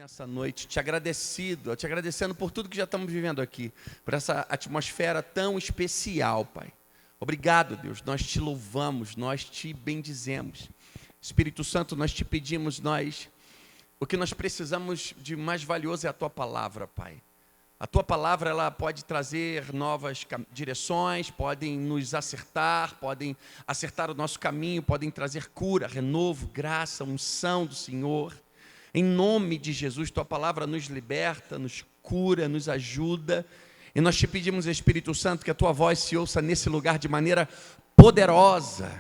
nessa noite, te agradecendo por tudo que já estamos vivendo aqui, por essa atmosfera tão especial, Pai. Obrigado, Deus, nós te louvamos, nós te bendizemos. Espírito Santo, nós te pedimos, o que nós precisamos de mais valioso é a Tua palavra, Pai. A Tua palavra, ela pode trazer novas direções, podem nos acertar, podem acertar o nosso caminho, podem trazer cura, renovo, graça, unção do Senhor. Em nome de Jesus, Tua palavra nos liberta, nos cura, nos ajuda. E nós te pedimos, Espírito Santo, que a Tua voz se ouça nesse lugar de maneira poderosa.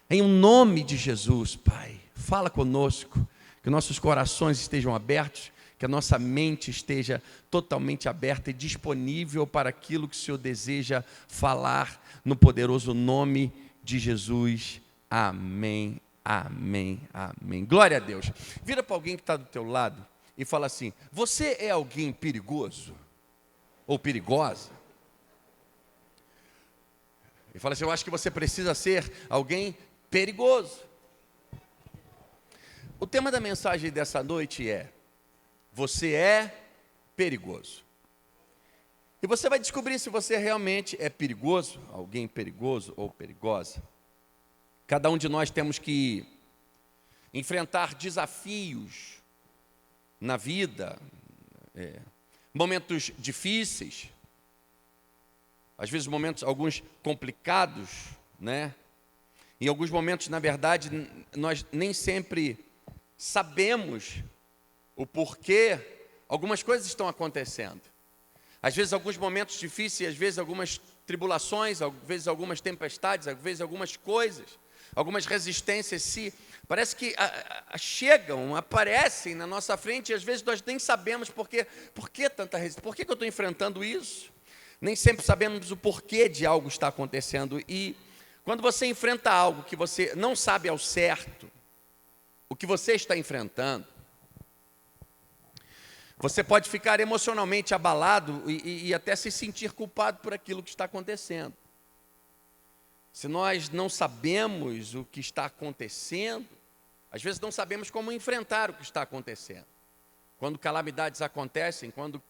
Em nome de Jesus, Pai. Fala conosco, que nossos corações estejam abertos, que a nossa mente esteja totalmente aberta e disponível para aquilo que o Senhor deseja falar, no poderoso nome de Jesus. Amém. Amém, amém. Glória a Deus. Vira para alguém que está do teu lado e fala assim: você é alguém perigoso? Ou perigosa? E fala assim: eu acho que você precisa ser alguém perigoso. O tema da mensagem dessa noite é: você é perigoso. E você vai descobrir se você realmente é perigoso, alguém perigoso ou perigosa. Cada um de nós temos que enfrentar desafios na vida, momentos difíceis, às vezes alguns complicados, né? Em alguns momentos, na verdade, nós nem sempre sabemos o porquê algumas coisas estão acontecendo. Às vezes alguns momentos difíceis, às vezes algumas tribulações, às vezes algumas tempestades, às vezes algumas coisas, algumas resistências parece que chegam, aparecem na nossa frente, e às vezes nós nem sabemos por que tanta resistência, por que eu estou enfrentando isso? Nem sempre sabemos o porquê de algo estar acontecendo. E quando você enfrenta algo que você não sabe ao certo, o que você está enfrentando, você pode ficar emocionalmente abalado e até se sentir culpado por aquilo que está acontecendo. Se nós não sabemos o que está acontecendo, às vezes não sabemos como enfrentar o que está acontecendo. Quando calamidades acontecem, quando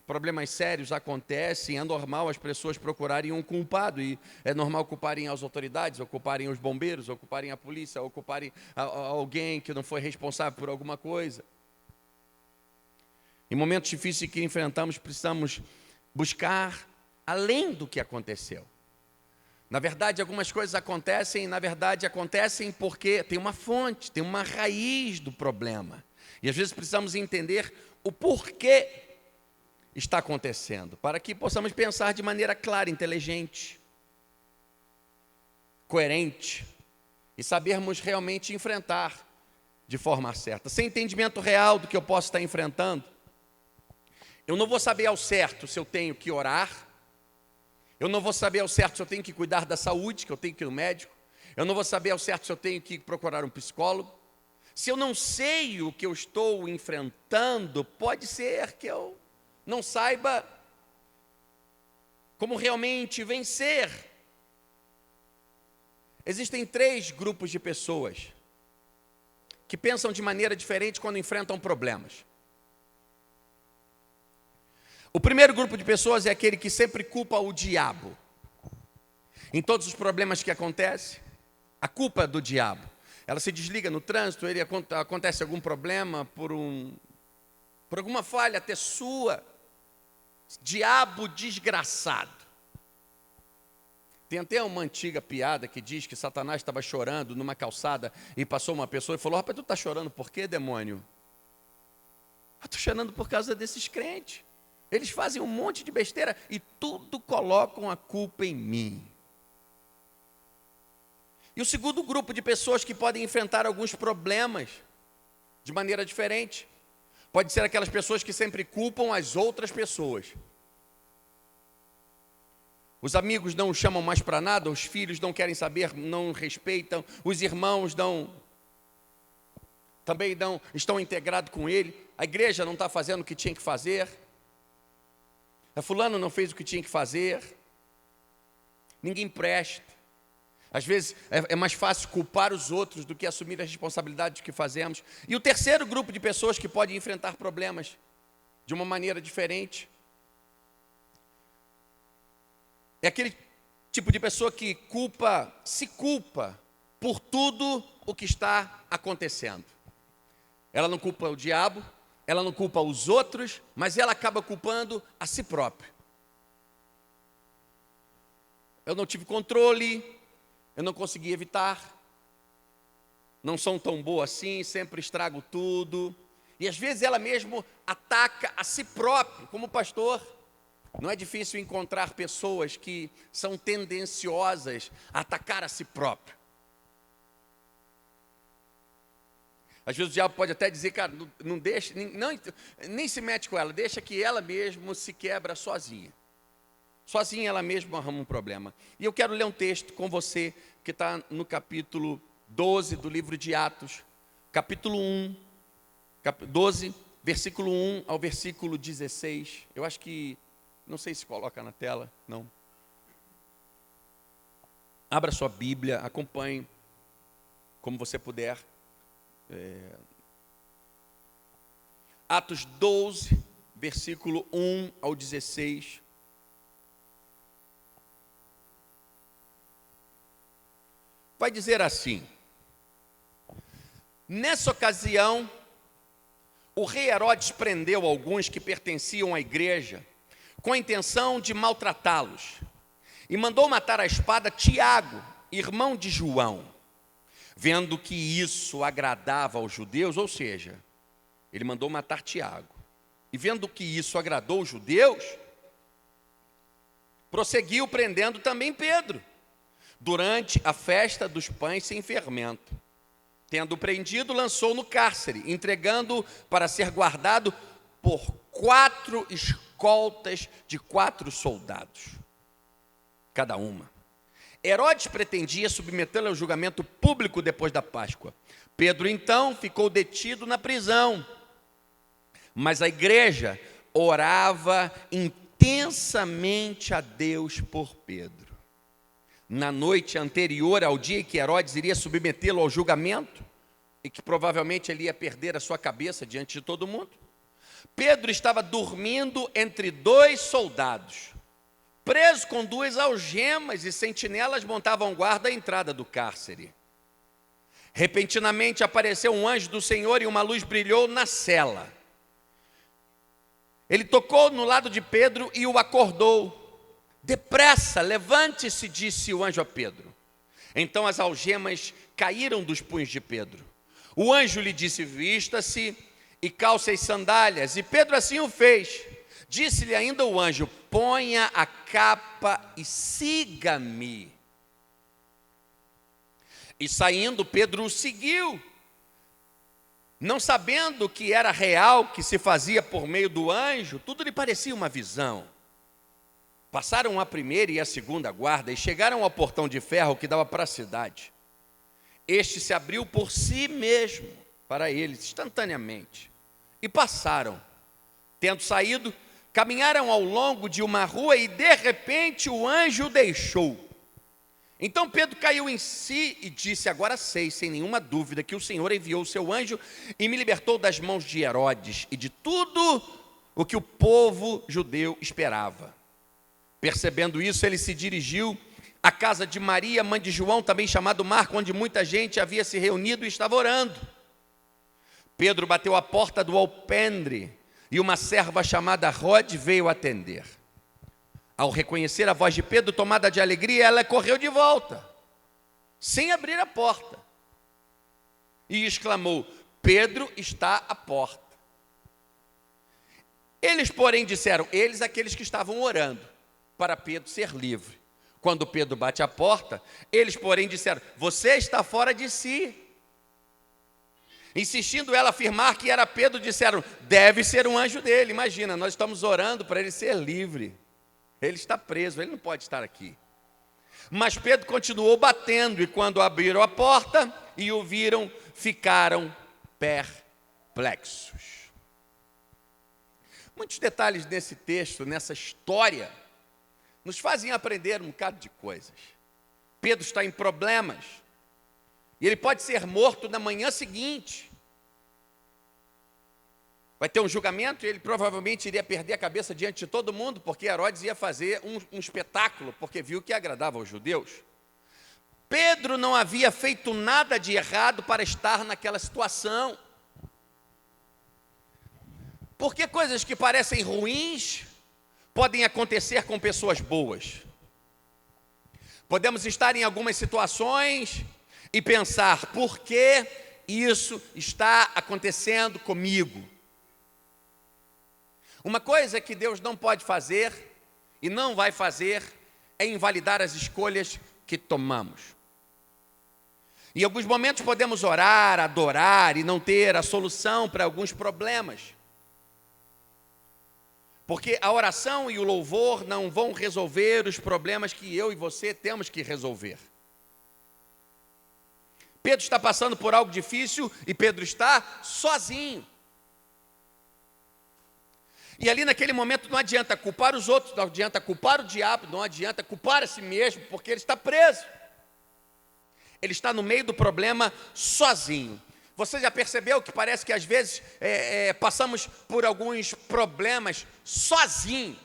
problemas sérios acontecem, é normal as pessoas procurarem um culpado, e é normal culparem as autoridades, ou culparem os bombeiros, ou culparem a polícia, ou culparem alguém que não foi responsável por alguma coisa. Em momentos difíceis que enfrentamos, precisamos buscar além do que aconteceu. Na verdade, algumas coisas acontecem porque tem uma fonte, tem uma raiz do problema. E às vezes precisamos entender o porquê está acontecendo, para que possamos pensar de maneira clara, inteligente, coerente, e sabermos realmente enfrentar de forma certa. Sem entendimento real do que eu posso estar enfrentando, eu não vou saber ao certo se eu tenho que orar, eu não vou saber ao certo se eu tenho que cuidar da saúde, que eu tenho que ir no médico. Eu não vou saber ao certo se eu tenho que procurar um psicólogo. Se eu não sei o que eu estou enfrentando, pode ser que eu não saiba como realmente vencer. Existem 3 grupos de pessoas que pensam de maneira diferente quando enfrentam problemas. O primeiro grupo de pessoas é aquele que sempre culpa o diabo. Em todos os problemas que acontecem, a culpa é do diabo. Ela se desliga no trânsito, acontece algum problema por alguma falha até sua. Diabo desgraçado. Tem até uma antiga piada que diz que Satanás estava chorando numa calçada e passou uma pessoa e falou: rapaz, tu está chorando por quê, demônio? Eu estou chorando por causa desses crentes. Eles fazem um monte de besteira e tudo colocam a culpa em mim. E o segundo grupo de pessoas que podem enfrentar alguns problemas de maneira diferente, pode ser aquelas pessoas que sempre culpam as outras pessoas. Os amigos não o chamam mais para nada, os filhos não querem saber, não respeitam, os irmãos também não estão integrados com ele, a igreja não está fazendo o que tinha que fazer. Fulano não fez o que tinha que fazer, ninguém presta. Às vezes é mais fácil culpar os outros do que assumir a responsabilidade do que fazemos. E o terceiro grupo de pessoas que pode enfrentar problemas de uma maneira diferente é aquele tipo de pessoa que se culpa por tudo o que está acontecendo. Ela não culpa o diabo, ela não culpa os outros, mas ela acaba culpando a si própria. Eu não tive controle, eu não consegui evitar, não sou tão boa assim, sempre estrago tudo. E às vezes ela mesmo ataca a si própria, como pastor. Não é difícil encontrar pessoas que são tendenciosas a atacar a si próprio. Às vezes o diabo pode até dizer, cara, não deixa, nem se mete com ela, deixa que ela mesma se quebra sozinha. Sozinha ela mesma arruma um problema. E eu quero ler um texto com você, que está no capítulo 12 do livro de Atos, capítulo 1, 12, versículo 1 ao versículo 16. Eu acho que, não sei se coloca na tela, não. Abra sua Bíblia, acompanhe como você puder. Atos 12, versículo 1 ao 16. Vai dizer assim: nessa ocasião, o rei Herodes prendeu alguns que pertenciam à igreja, com a intenção de maltratá-los, e mandou matar à espada Tiago, irmão de João. Vendo que isso agradava aos judeus, ou seja, ele mandou matar Tiago, e vendo que isso agradou os judeus, prosseguiu prendendo também Pedro, durante a festa dos pães sem fermento. Tendo prendido, lançou no cárcere, entregando-o para ser guardado por 4 escoltas de 4 soldados, cada uma. Herodes pretendia submetê-lo ao julgamento público depois da Páscoa. Pedro, então, ficou detido na prisão. Mas a igreja orava intensamente a Deus por Pedro. Na noite anterior ao dia em que Herodes iria submetê-lo ao julgamento, e que provavelmente ele ia perder a sua cabeça diante de todo mundo, Pedro estava dormindo entre 2 soldados, preso com 2 algemas, e sentinelas montavam guarda à entrada do cárcere. Repentinamente apareceu um anjo do Senhor e uma luz brilhou na cela. Ele tocou no lado de Pedro e o acordou. Depressa, levante-se, disse o anjo a Pedro. Então as algemas caíram dos punhos de Pedro. O anjo lhe disse: vista-se e calce as sandálias. E Pedro assim o fez. Disse-lhe ainda o anjo: ponha a capa e siga-me. E saindo, Pedro o seguiu, não sabendo que era real, que se fazia por meio do anjo. Tudo lhe parecia uma visão. Passaram a primeira e a segunda guarda e chegaram ao portão de ferro que dava para a cidade. Este se abriu por si mesmo para eles, instantaneamente, e passaram. Tendo saído, caminharam ao longo de uma rua e de repente o anjo o deixou. Então Pedro caiu em si e disse: agora sei, sem nenhuma dúvida, que o Senhor enviou o seu anjo e me libertou das mãos de Herodes e de tudo o que o povo judeu esperava. Percebendo isso, ele se dirigiu à casa de Maria, mãe de João, também chamado Marco, onde muita gente havia se reunido e estava orando. Pedro bateu à porta do alpendre e uma serva chamada Rode veio atender. Ao reconhecer a voz de Pedro, tomada de alegria, ela correu de volta, sem abrir a porta, e exclamou: Pedro está à porta. Eles, porém, disseram, eles aqueles que estavam orando, para Pedro ser livre. Quando Pedro bate à porta, eles, porém, disseram: você está fora de si. Insistindo ela afirmar que era Pedro, disseram: deve ser um anjo dele. Imagina, nós estamos orando para ele ser livre. Ele está preso, ele não pode estar aqui. Mas Pedro continuou batendo, e quando abriram a porta e o viram, ficaram perplexos. Muitos detalhes nesse texto, nessa história, nos fazem aprender um bocado de coisas. Pedro está em problemas. E ele pode ser morto na manhã seguinte. Vai ter um julgamento e ele provavelmente iria perder a cabeça diante de todo mundo, porque Herodes ia fazer um espetáculo, porque viu que agradava aos judeus. Pedro não havia feito nada de errado para estar naquela situação. Porque coisas que parecem ruins podem acontecer com pessoas boas. Podemos estar em algumas situações e pensar, por que isso está acontecendo comigo? Uma coisa que Deus não pode fazer e não vai fazer é invalidar as escolhas que tomamos. Em alguns momentos podemos orar, adorar e não ter a solução para alguns problemas. Porque a oração e o louvor não vão resolver os problemas que eu e você temos que resolver. Pedro está passando por algo difícil e Pedro está sozinho. E ali naquele momento não adianta culpar os outros, não adianta culpar o diabo, não adianta culpar a si mesmo, porque ele está preso. Ele está no meio do problema sozinho. Você já percebeu que parece que às vezes passamos por alguns problemas sozinho?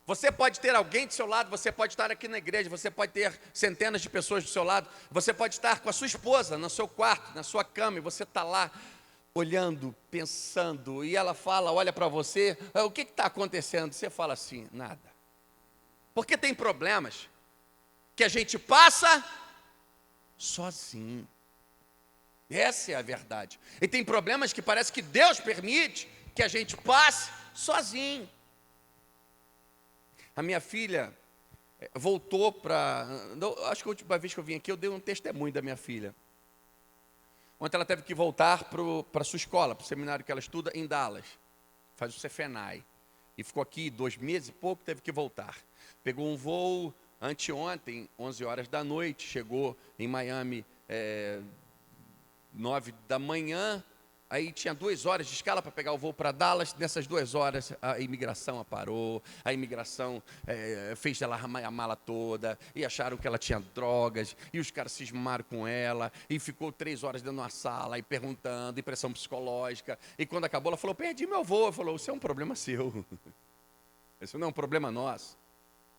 Você pode ter alguém do seu lado, você pode estar aqui na igreja, você pode ter centenas de pessoas do seu lado, você pode estar com a sua esposa no seu quarto, na sua cama, e você está lá olhando, pensando, e ela fala, olha para você, o que está acontecendo? Você fala assim, nada. Porque tem problemas que a gente passa sozinho. Essa é a verdade. E tem problemas que parece que Deus permite que a gente passe sozinho. A minha filha voltou para... Acho que a última vez que eu vim aqui, eu dei um testemunho da minha filha. Ontem ela teve que voltar para a sua escola, para o seminário que ela estuda em Dallas. Faz o Cefenai. E ficou aqui 2 meses e pouco, teve que voltar. Pegou um voo anteontem, 11 horas da noite, chegou em Miami 9 da manhã, aí tinha 2 horas de escala para pegar o voo para Dallas. Nessas 2 horas a imigração a parou, a imigração fez ela arrumar a mala toda, e acharam que ela tinha drogas, e os caras cismaram com ela, e ficou 3 horas dentro de uma sala, e perguntando, e pressão psicológica, e quando acabou ela falou, perdi meu voo. Ela falou, isso é um problema seu, isso não é um problema nosso,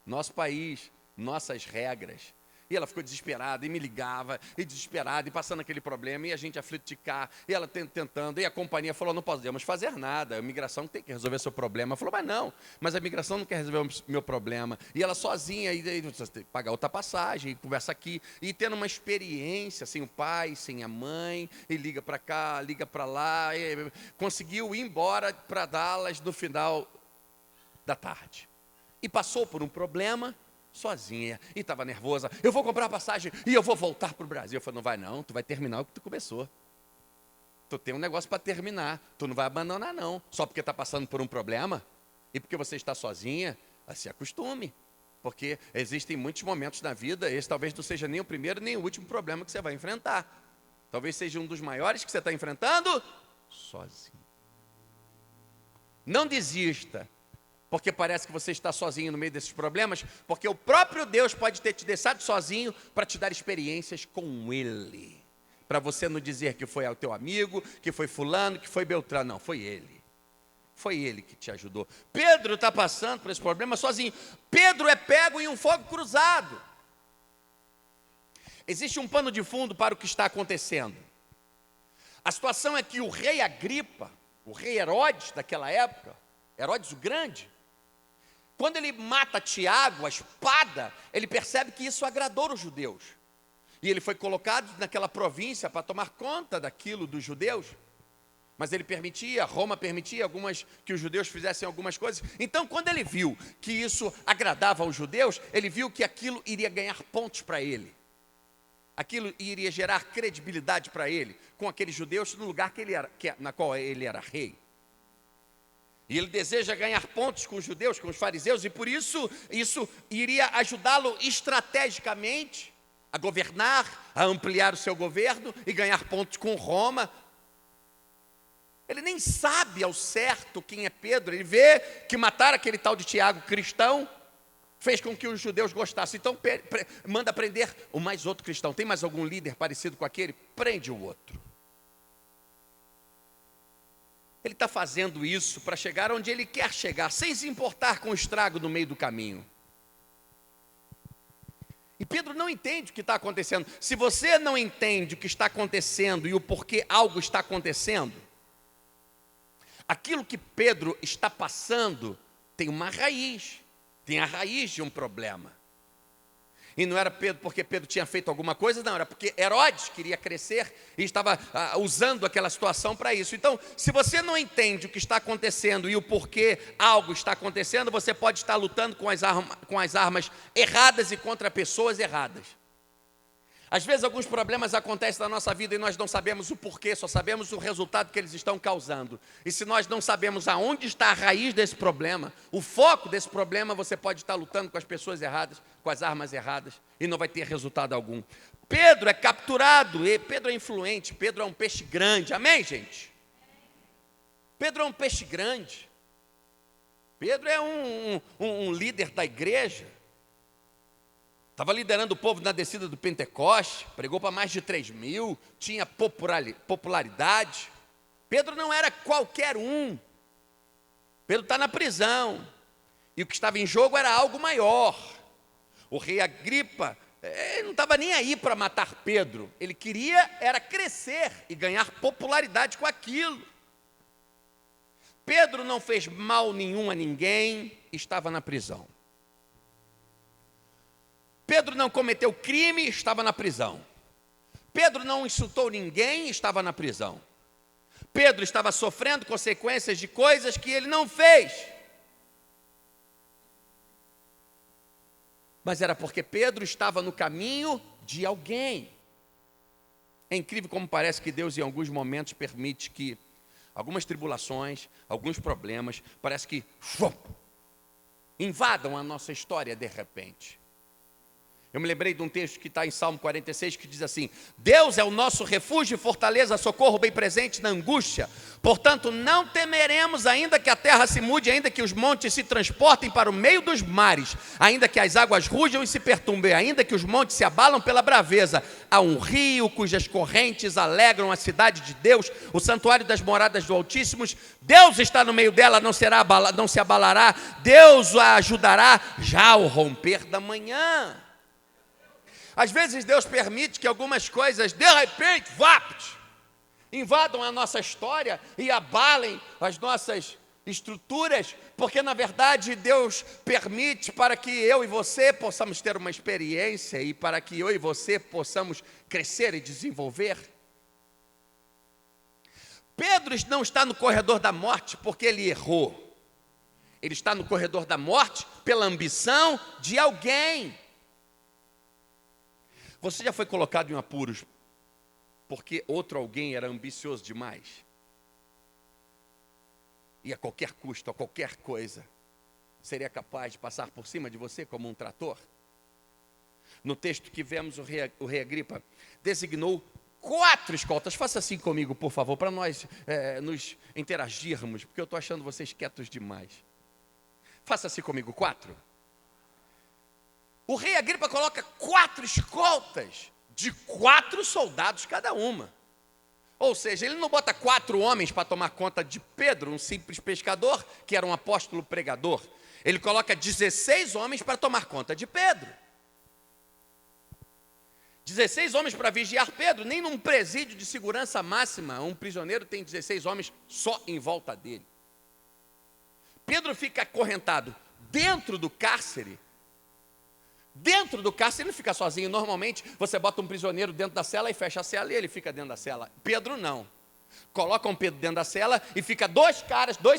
nosso país, nossas regras. E ela ficou desesperada, e me ligava, e desesperada, e passando aquele problema, e a gente aflito de cá, e ela tentando, e a companhia falou, não podemos fazer nada, a imigração tem que resolver seu problema. Ela falou, mas a imigração não quer resolver o meu problema. E ela sozinha, e você tem que pagar outra passagem, e conversa aqui, e tendo uma experiência, sem o pai, sem a mãe, e liga para cá, liga para lá, e conseguiu ir embora para Dallas no final da tarde. E passou por um problema sozinha, e estava nervosa, eu vou comprar a passagem, e eu vou voltar para o Brasil. Eu falei, não vai não, tu vai terminar o que tu começou. Tu tem um negócio para terminar, tu não vai abandonar não, só porque está passando por um problema, e porque você está sozinha, se acostume, porque existem muitos momentos na vida, esse talvez não seja nem o primeiro, nem o último problema que você vai enfrentar, talvez seja um dos maiores que você está enfrentando, sozinho. Não desista, porque parece que você está sozinho no meio desses problemas, porque o próprio Deus pode ter te deixado sozinho para te dar experiências com Ele. Para você não dizer que foi o teu amigo, que foi fulano, que foi Beltrano. Não, foi Ele. Foi Ele que te ajudou. Pedro está passando por esse problema sozinho. Pedro é pego em um fogo cruzado. Existe um pano de fundo para o que está acontecendo. A situação é que o rei Agripa, o rei Herodes daquela época, Herodes o Grande, quando ele mata Tiago, a espada, ele percebe que isso agradou os judeus. E ele foi colocado naquela província para tomar conta daquilo dos judeus. Mas ele permitia, Roma permitia que os judeus fizessem algumas coisas. Então, quando ele viu que isso agradava aos judeus, ele viu que aquilo iria ganhar pontos para ele. Aquilo iria gerar credibilidade para ele, com aqueles judeus no lugar na qual ele era rei. E ele deseja ganhar pontos com os judeus, com os fariseus, e por isso iria ajudá-lo estrategicamente a governar, a ampliar o seu governo e ganhar pontos com Roma. Ele nem sabe ao certo quem é Pedro, ele vê que mataram aquele tal de Tiago cristão, fez com que os judeus gostassem. Então manda prender o mais outro cristão. Tem mais algum líder parecido com aquele? Prende o outro. Ele está fazendo isso para chegar onde ele quer chegar, sem se importar com o estrago no meio do caminho. E Pedro não entende o que está acontecendo. Se você não entende o que está acontecendo e o porquê algo está acontecendo, aquilo que Pedro está passando tem uma raiz, tem a raiz de um problema. E não era Pedro porque Pedro tinha feito alguma coisa, não, era porque Herodes queria crescer e estava usando aquela situação para isso. Então, se você não entende o que está acontecendo e o porquê algo está acontecendo, você pode estar lutando com as armas erradas e contra pessoas erradas. Às vezes alguns problemas acontecem na nossa vida e nós não sabemos o porquê, só sabemos o resultado que eles estão causando. E se nós não sabemos aonde está a raiz desse problema, o foco desse problema, você pode estar lutando com as pessoas erradas, com as armas erradas, e não vai ter resultado algum. Pedro é capturado, e Pedro é influente, Pedro é um peixe grande, amém, gente? Pedro é um peixe grande. Pedro é um líder da igreja. Estava liderando o povo na descida do Pentecoste, pregou para mais de 3.000, tinha popularidade. Pedro não era qualquer um. Pedro está na prisão. E o que estava em jogo era algo maior. O rei Agripa não estava nem aí para matar Pedro. Ele queria era crescer e ganhar popularidade com aquilo. Pedro não fez mal nenhum a ninguém, estava na prisão. Pedro não cometeu crime, estava na prisão. Pedro não insultou ninguém, estava na prisão. Pedro estava sofrendo consequências de coisas que ele não fez. Mas era porque Pedro estava no caminho de alguém. É incrível como parece que Deus em alguns momentos permite que algumas tribulações, alguns problemas, parece que invadam a nossa história de repente. Eu me lembrei de um texto que está em Salmo 46, que diz assim: Deus é o nosso refúgio e fortaleza, socorro bem presente na angústia. Portanto, não temeremos, ainda que a terra se mude, ainda que os montes se transportem para o meio dos mares, ainda que as águas rujam e se perturbem, ainda que os montes se abalam pela braveza. Há um rio cujas correntes alegram a cidade de Deus, o santuário das moradas do Altíssimo. Deus está no meio dela, não se abalará. Deus a ajudará já ao romper da manhã. Às vezes Deus permite que algumas coisas, de repente, invadam a nossa história e abalem as nossas estruturas, porque na verdade Deus permite para que eu e você possamos ter uma experiência e para que eu e você possamos crescer e desenvolver. Pedro não está no corredor da morte porque ele errou. Ele está no corredor da morte pela ambição de alguém. Você já foi colocado em apuros porque outro alguém era ambicioso demais? E a qualquer custo, a qualquer coisa, seria capaz de passar por cima de você como um trator? No texto que vemos, o rei Agripa designou 4 escoltas. Faça assim comigo, por favor, para nós nos interagirmos, porque eu estou achando vocês quietos demais. Faça assim comigo, 4. O rei Agripa coloca 4 escoltas de 4 soldados cada uma. Ou seja, ele não bota 4 homens para tomar conta de Pedro, um simples pescador, que era um apóstolo pregador. Ele coloca 16 homens para tomar conta de Pedro. 16 homens para vigiar Pedro. Nem num presídio de segurança máxima, um prisioneiro tem 16 homens só em volta dele. Pedro fica acorrentado dentro do cárcere. Dentro do cárcere ele não fica sozinho. Normalmente você bota um prisioneiro dentro da cela e fecha a cela e ele fica dentro da cela. Pedro não. Colocam Pedro dentro da cela e fica 2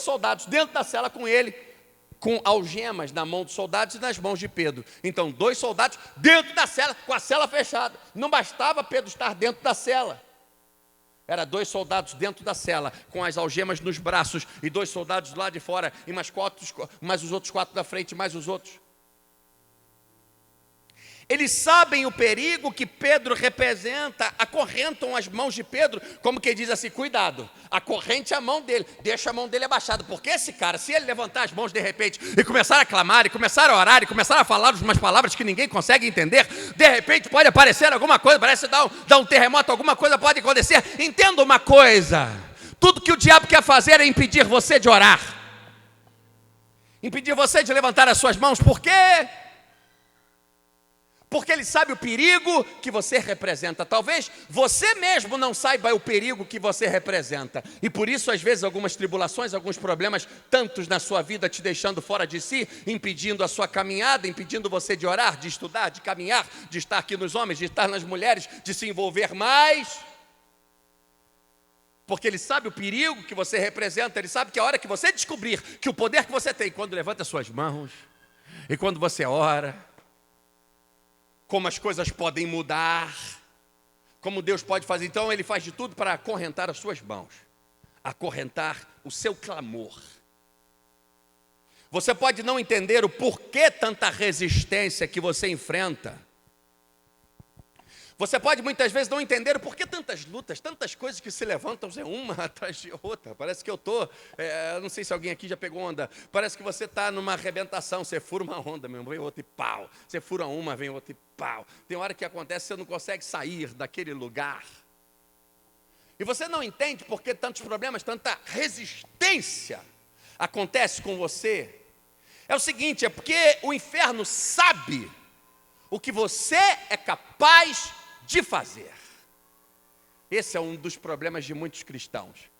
soldados dentro da cela com ele, com algemas na mão dos soldados e nas mãos de Pedro. Então 2 soldados dentro da cela, com a cela fechada. Não bastava Pedro estar dentro da cela. Era 2 soldados dentro da cela, com as algemas nos braços, e 2 soldados lá de fora, e mais os outros 4 da frente, mais os outros. Eles sabem o perigo que Pedro representa, acorrentam as mãos de Pedro, como que diz assim, cuidado, acorrente a mão dele, deixa a mão dele abaixada, porque esse cara, se ele levantar as mãos de repente, e começar a clamar, e começar a orar, e começar a falar umas palavras que ninguém consegue entender, de repente pode aparecer alguma coisa, parece dar um terremoto, alguma coisa pode acontecer. Entenda uma coisa, tudo que o diabo quer fazer é impedir você de orar, impedir você de levantar as suas mãos. Por quê? Porque ele sabe o perigo que você representa. Talvez você mesmo não saiba o perigo que você representa. E por isso, às vezes, algumas tribulações, alguns problemas, tantos na sua vida, te deixando fora de si, impedindo a sua caminhada, impedindo você de orar, de estudar, de caminhar, de estar aqui nos homens, de estar nas mulheres, de se envolver mais. Porque ele sabe o perigo que você representa. Ele sabe que a hora que você descobrir que o poder que você tem, quando levanta as suas mãos, e quando você ora, como as coisas podem mudar, como Deus pode fazer. Então ele faz de tudo para acorrentar as suas mãos, acorrentar o seu clamor. Você pode não entender o porquê tanta resistência que você enfrenta. Você pode muitas vezes não entender o porquê tantas lutas, tantas coisas que se levantam uma atrás de outra. Parece que eu estou, não sei se alguém aqui já pegou onda, parece que você está numa arrebentação, você fura uma onda, meu, vem outra e pau. Você fura uma, vem outra e pau. Tem hora que acontece, você não consegue sair daquele lugar. E você não entende por que tantos problemas, tanta resistência acontece com você. É o seguinte, é porque o inferno sabe o que você é capaz de fazer. Esse é um dos problemas de muitos cristãos.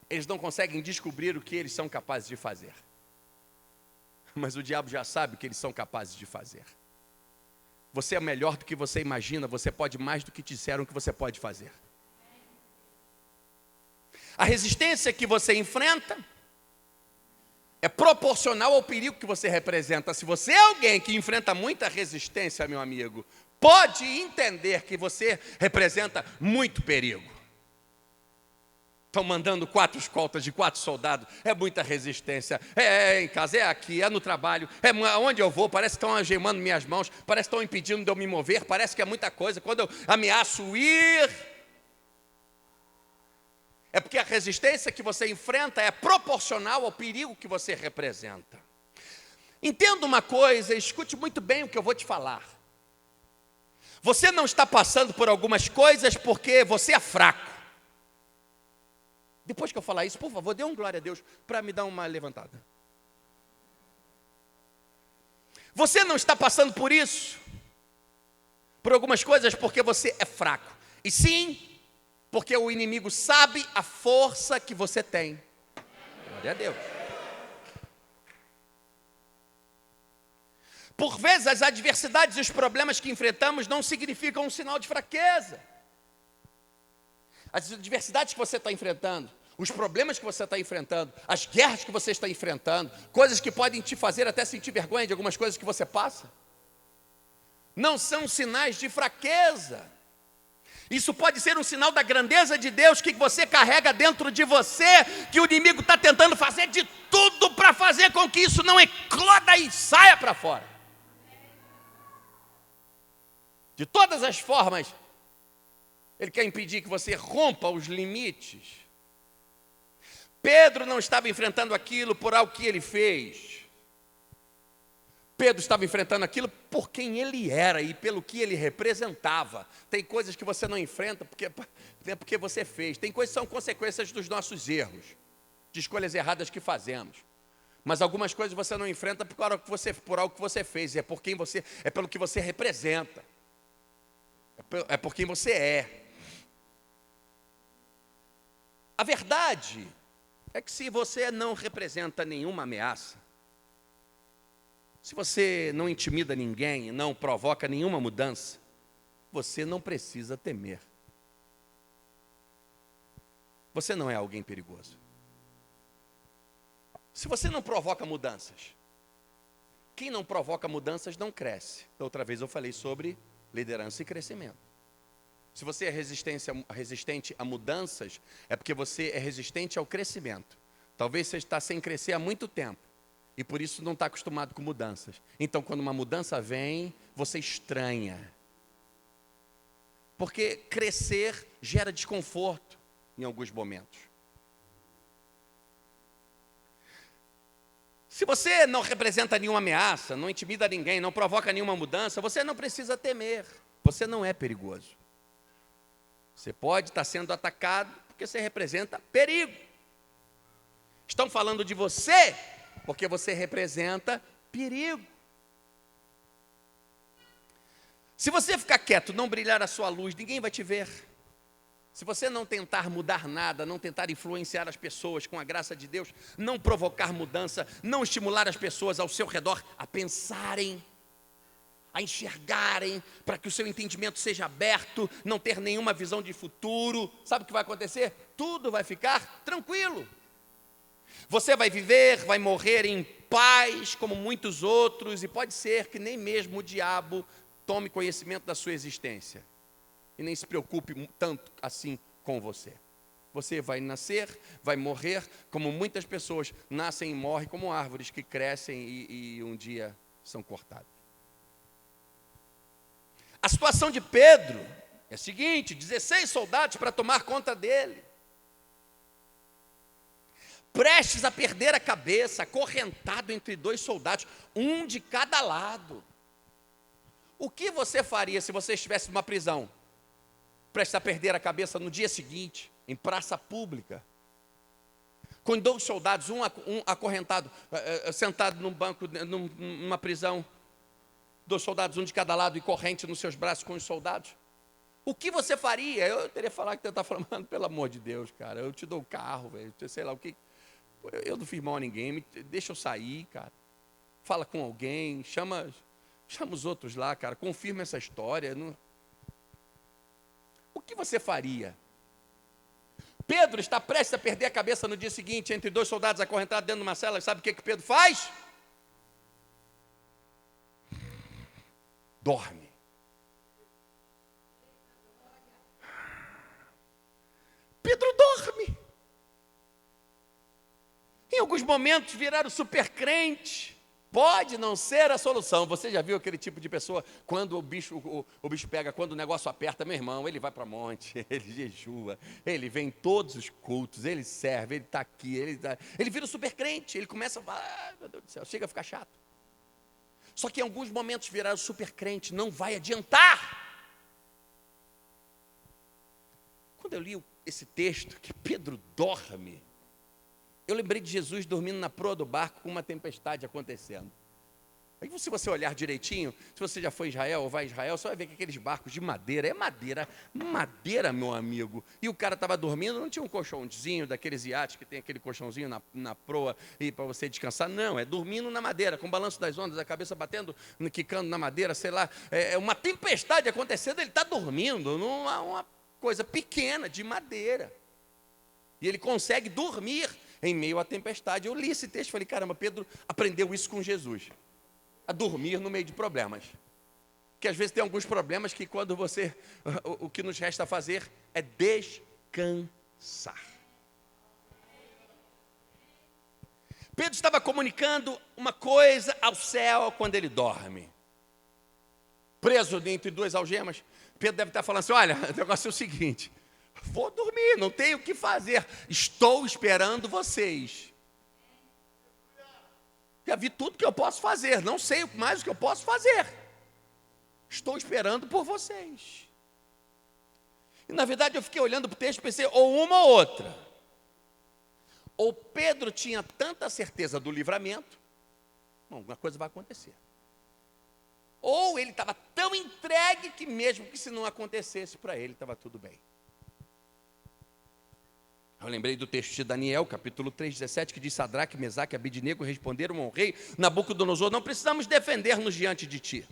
Eles não conseguem descobrir o que eles são capazes de fazer. Mas o diabo já sabe o que eles são capazes de fazer. Você é melhor do que você imagina, você pode mais do que te disseram que você pode fazer. A resistência que você enfrenta é proporcional ao perigo que você representa. Se você é alguém que enfrenta muita resistência, meu amigo, pode entender que você representa muito perigo. Estão mandando 4 escoltas de 4 soldados, é muita resistência. É em casa, é aqui, é no trabalho, é onde eu vou, parece que estão algemando minhas mãos, parece que estão impedindo de eu me mover, parece que é muita coisa. Quando eu ameaço ir, é porque a resistência que você enfrenta é proporcional ao perigo que você representa. Entenda uma coisa, escute muito bem o que eu vou te falar. Você não está passando por algumas coisas porque você é fraco. Depois que eu falar isso, por favor, dê um glória a Deus para me dar uma levantada. Você não está passando por isso, por algumas coisas porque você é fraco. E sim, porque o inimigo sabe a força que você tem. Glória a Deus. Por vezes as adversidades e os problemas que enfrentamos não significam um sinal de fraqueza. As adversidades que você está enfrentando, os problemas que você está enfrentando, as guerras que você está enfrentando, coisas que podem te fazer até sentir vergonha de algumas coisas que você passa, não são sinais de fraqueza. Isso pode ser um sinal da grandeza de Deus que você carrega dentro de você, que o inimigo está tentando fazer de tudo para fazer com que isso não ecloda e saia para fora. De todas as formas, ele quer impedir que você rompa os limites. Pedro não estava enfrentando aquilo por algo que ele fez. Pedro estava enfrentando aquilo por quem ele era e pelo que ele representava. Tem coisas que você não enfrenta porque você fez. Tem coisas que são consequências dos nossos erros, de escolhas erradas que fazemos. Mas algumas coisas você não enfrenta por algo que você fez. É pelo que você representa. É por quem você é. A verdade é que se você não representa nenhuma ameaça, se você não intimida ninguém, não provoca nenhuma mudança, você não precisa temer. Você não é alguém perigoso. Se você não provoca mudanças, quem não provoca mudanças não cresce. Outra vez eu falei sobre liderança e crescimento. Se você é resistente a mudanças, é porque você é resistente ao crescimento. Talvez você está sem crescer há muito tempo. E por isso não está acostumado com mudanças. Então, quando uma mudança vem, você estranha. Porque crescer gera desconforto em alguns momentos. Se você não representa nenhuma ameaça, não intimida ninguém, não provoca nenhuma mudança, você não precisa temer. Você não é perigoso. Você pode estar sendo atacado porque você representa perigo. Estão falando de você porque você representa perigo. Se você ficar quieto, não brilhar a sua luz, ninguém vai te ver. Se você não tentar mudar nada, não tentar influenciar as pessoas com a graça de Deus, não provocar mudança, não estimular as pessoas ao seu redor a pensarem, a enxergarem, para que o seu entendimento seja aberto, não ter nenhuma visão de futuro, sabe o que vai acontecer? Tudo vai ficar tranquilo. Você vai viver, vai morrer em paz, como muitos outros, e pode ser que nem mesmo o diabo tome conhecimento da sua existência. E nem se preocupe tanto assim com você. Você vai nascer, vai morrer, como muitas pessoas nascem e morrem, como árvores que crescem e um dia são cortadas. A situação de Pedro é a seguinte: 16 soldados para tomar conta dele. Prestes a perder a cabeça, acorrentado entre 2 soldados, um de cada lado. O que você faria se você estivesse numa prisão? Prestes a perder a cabeça no dia seguinte, em praça pública, com 2 soldados, um acorrentado, sentado num banco, numa prisão, 2 soldados, um de cada lado, e corrente nos seus braços com os soldados. O que você faria? Eu teria falado que você está falando, pelo amor de Deus, cara, eu te dou o carro, velho, sei lá o que. Eu não fiz mal a ninguém, deixa eu sair, cara. Fala com alguém, chama os outros lá, cara, confirma essa história. Não... O que você faria? Pedro está prestes a perder a cabeça no dia seguinte, entre 2 soldados acorrentados dentro de uma cela. Sabe o que Pedro faz? Dorme. Pedro dorme. Em alguns momentos viraram super crente. Pode não ser a solução. Você já viu aquele tipo de pessoa, quando o bicho pega, quando o negócio aperta, meu irmão, ele vai para monte, ele jejua, ele vem em todos os cultos, ele serve, ele está aqui, ele vira super crente, ele começa a falar, meu Deus do céu, chega a ficar chato. Só que em alguns momentos virar super crente não vai adiantar. Quando eu li esse texto, que Pedro dorme, eu lembrei de Jesus dormindo na proa do barco com uma tempestade acontecendo. Aí se você olhar direitinho, se você já foi a Israel ou vai a Israel, você vai ver que aqueles barcos de madeira, é madeira, meu amigo. E o cara estava dormindo, não tinha um colchãozinho daqueles iates que tem aquele colchãozinho na proa e para você descansar, não, é dormindo na madeira, com o balanço das ondas, a cabeça batendo, quicando na madeira, sei lá, é uma tempestade acontecendo, ele está dormindo numa coisa pequena de madeira. E ele consegue dormir em meio à tempestade. Eu li esse texto e falei, caramba, Pedro aprendeu isso com Jesus. A dormir no meio de problemas. Porque às vezes tem alguns problemas que quando você, o que nos resta fazer é descansar. Pedro estava comunicando uma coisa ao céu quando ele dorme. Preso entre 2 algemas, Pedro deve estar falando assim, olha, o negócio é o seguinte, vou dormir, não tenho o que fazer, estou esperando vocês. Já vi tudo que eu posso fazer, não sei mais o que eu posso fazer. Estou esperando por vocês. E na verdade eu fiquei olhando para o texto e pensei, ou uma ou outra. Ou Pedro tinha tanta certeza do livramento, alguma coisa vai acontecer. Ou ele estava tão entregue que mesmo que se não acontecesse para ele, estava tudo bem. Eu lembrei do texto de Daniel, capítulo 3, 17, que diz, Sadraque, Mesaque e Abidnego responderam ao rei Nabucodonosor, não precisamos defender-nos diante de ti.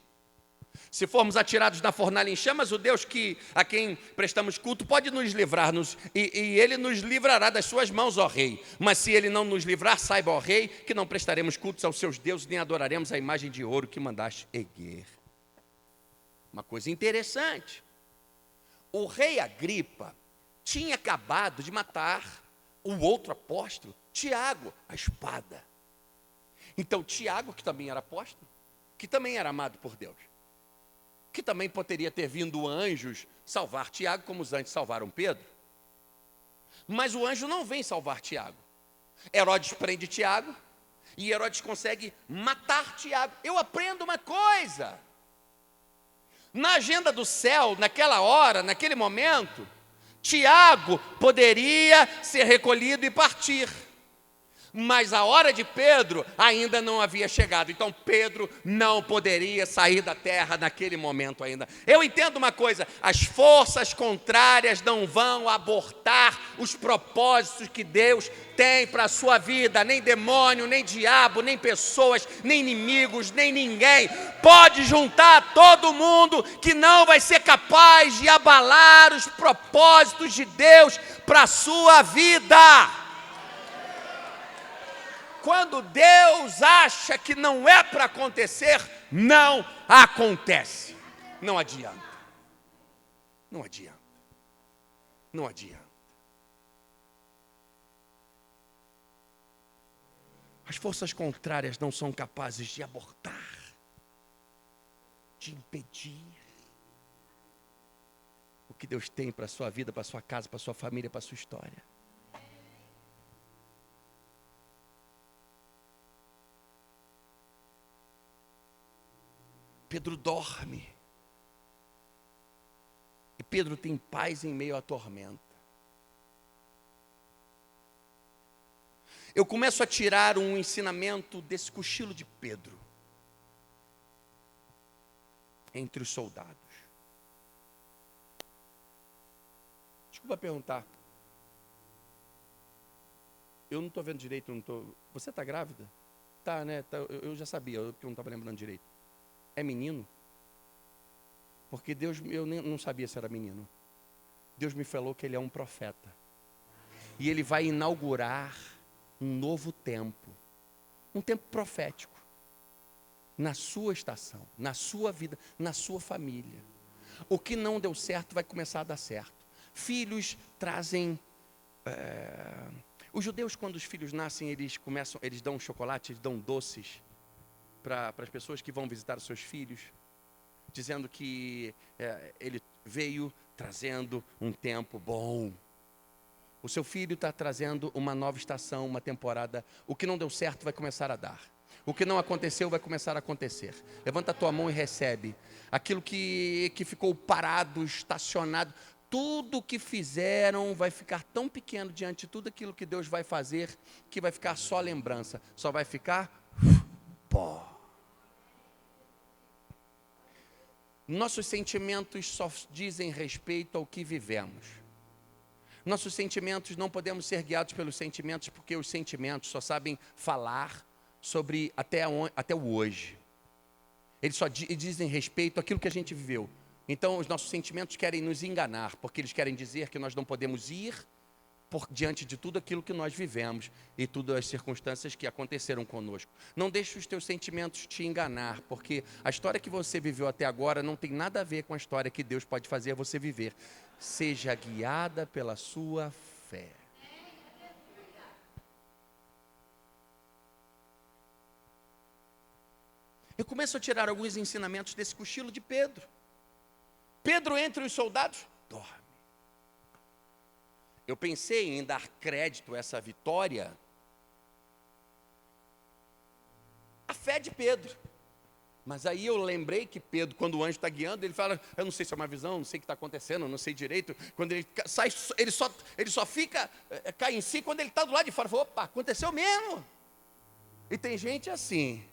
Se formos atirados na fornalha em chamas, o Deus a quem prestamos culto pode nos livrar-nos, e ele nos livrará das suas mãos, ó rei. Mas se ele não nos livrar, saiba, ó rei, que não prestaremos cultos aos seus deuses, nem adoraremos a imagem de ouro que mandaste erguer. Uma coisa interessante, o rei Agripa tinha acabado de matar o outro apóstolo, Tiago, a espada. Então Tiago, que também era apóstolo, que também era amado por Deus, que também poderia ter vindo anjos salvar Tiago, como os anjos salvaram Pedro. Mas o anjo não vem salvar Tiago. Herodes prende Tiago, e Herodes consegue matar Tiago. Eu aprendo uma coisa. Na agenda do céu, naquela hora, naquele momento, Tiago poderia ser recolhido e partir. Mas a hora de Pedro ainda não havia chegado. Então Pedro não poderia sair da terra naquele momento ainda. Eu entendo uma coisa: as forças contrárias não vão abortar os propósitos que Deus tem para a sua vida. Nem demônio, nem diabo, nem pessoas, nem inimigos, nem ninguém pode juntar todo mundo que não vai ser capaz de abalar os propósitos de Deus para a sua vida. Quando Deus acha que não é para acontecer, não acontece. Não adianta. Não adianta. Não adianta. As forças contrárias não são capazes de abortar, de impedir o que Deus tem para a sua vida, para a sua casa, para a sua família, para a sua história. Pedro dorme. E Pedro tem paz em meio à tormenta. Eu começo a tirar um ensinamento desse cochilo de Pedro entre os soldados. Desculpa perguntar. Eu não estou vendo direito, não estou. Você está grávida? Tá, né? Tá, eu já sabia, eu não estava lembrando direito. É menino? Porque Deus, eu não sabia se era menino. Deus me falou que ele é um profeta. E ele vai inaugurar um novo tempo. Um tempo profético. Na sua estação, na sua vida, na sua família. O que não deu certo vai começar a dar certo. Filhos trazem... Os judeus, quando os filhos nascem, eles dão chocolate, eles dão doces para as pessoas que vão visitar os seus filhos, dizendo que ele veio trazendo um tempo bom. O seu filho está trazendo uma nova estação, uma temporada. O que não deu certo vai começar a dar. O que não aconteceu vai começar a acontecer. Levanta a tua mão e recebe. Aquilo que ficou parado, estacionado, tudo que fizeram vai ficar tão pequeno diante de tudo aquilo que Deus vai fazer, que vai ficar só lembrança. Só vai ficar pó. Nossos sentimentos só dizem respeito ao que vivemos. Nossos sentimentos não podemos ser guiados pelos sentimentos, porque os sentimentos só sabem falar sobre até o hoje. Eles só dizem respeito àquilo que a gente viveu. Então os nossos sentimentos querem nos enganar, porque eles querem dizer que nós não podemos ir diante de tudo aquilo que nós vivemos e todas as circunstâncias que aconteceram conosco. Não deixe os teus sentimentos te enganar, porque a história que você viveu até agora não tem nada a ver com a história que Deus pode fazer você viver. Seja guiada pela sua fé. Eu começo a tirar alguns ensinamentos desse cochilo de Pedro. Pedro, entre os soldados, dorme. Eu pensei em dar crédito a essa vitória à fé de Pedro. Mas aí eu lembrei que Pedro, quando o anjo está guiando, ele fala, eu não sei se é uma visão, não sei o que está acontecendo, não sei direito. Quando ele sai, ele só fica, cai em si quando ele está do lado de fora. Fala, opa, aconteceu mesmo. E tem gente assim,